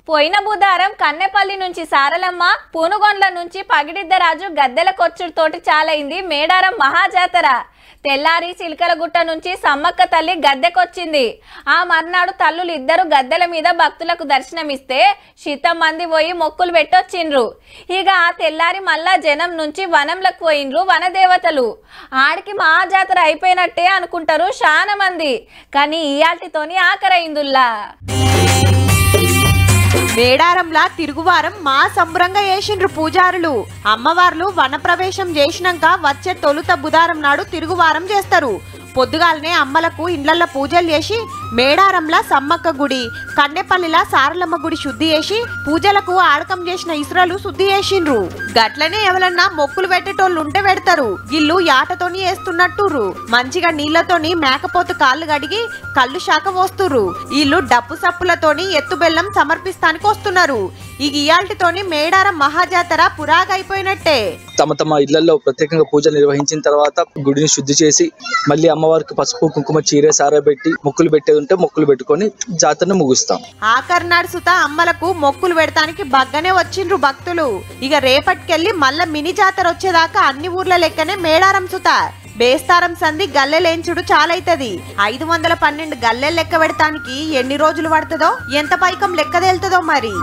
పోయిన బుధారం కన్నెపల్లి నుంచి సారలమ్మ, పూనుగొండ్ల నుంచి పగిడిద్దరాజు గద్దెలకొచ్చుతోటి చాలైంది మేడారం మహాజాతర. తెల్లారి చిలకలగుట్ట నుంచి సమ్మక్క తల్లి గద్దెకొచ్చింది. ఆ మర్నాడు తల్లులు ఇద్దరు గద్దెల మీద భక్తులకు దర్శనమిస్తే శీతం మంది పోయి మొక్కులు పెట్టొచ్చిండ్రు. ఇక ఆ తెల్లారి మళ్ళా జనం నుంచి వనంలకు పోయిండ్రు వనదేవతలు. ఆడికి మహాజాతర అయిపోయినట్టే అనుకుంటారు చాలా మంది, కానీ ఇయాల్టితోని ఆఖరైందుల్లా. మేడారంలా తిరుగువారం మా సంబరంగా చేసిండ్రు పూజారులు. అమ్మవార్లు వనప్రవేశం చేసినాక వచ్చే తొలుత బుధారం నాడు తిరుగువారం చేస్తారు. పొద్దుగాలనే అమ్మలకు ఇండ్లల్లో పూజలు చేసి మేడారంలా సమ్మక్క గుడి, కన్నెపల్లిలా సారలమ్మ గుడి శుద్ధి చేసి పూజలకు ఆడకం చేసిన ఇసురలు శుద్ధి చేసిండ్రు. గట్లనే ఎవరన్నా మొక్కులు పెట్టేటోళ్ళు ఉంటే పెడతారు. ఇల్లు యాటతోని వేస్తున్నట్టుర్రు. మంచిగా నీళ్లతోని మేకపోతు కాళ్ళు కడిగి కళ్ళు శాఖ పోస్తుర్రు. వీళ్ళు డప్పు సప్పులతోని ఎత్తు బెల్లం సమర్పిస్తానికి వస్తున్నారు. ఈ ఇయాల్టితోని మేడారం మహాజాతర పురాగైపోయినట్టే. తమ తమ ఇళ్లలో ప్రత్యేకంగా పూజలు నిర్వహించిన తర్వాత గుడిని శుద్ధి చేసి మళ్ళీ అమ్మవారికి పసుపు కుంకుమ చీర సారా పెట్టి మొక్కులు పెట్టేది ఉంటే మొక్కులు పెట్టుకొని జాతరను ముగిస్తాం. ఆఖరినాడు సుత అమ్మలకు మొక్కులు పెడతానికి బగ్గనే వచ్చిండ్రు భక్తులు. ఇక రేపటికెళ్ళి మళ్ళా మినీ జాతర వచ్చేదాకా అన్ని ఊర్ల లెక్కనే మేడారం సుత. బేస్తారం సంధి గల్లెలేంచుడు చాలైతది. 512 గల్లెలు లెక్క పెడతానికి ఎన్ని రోజులు పడుతుందో, ఎంత పైకం లెక్క తేలుతుందో మరి.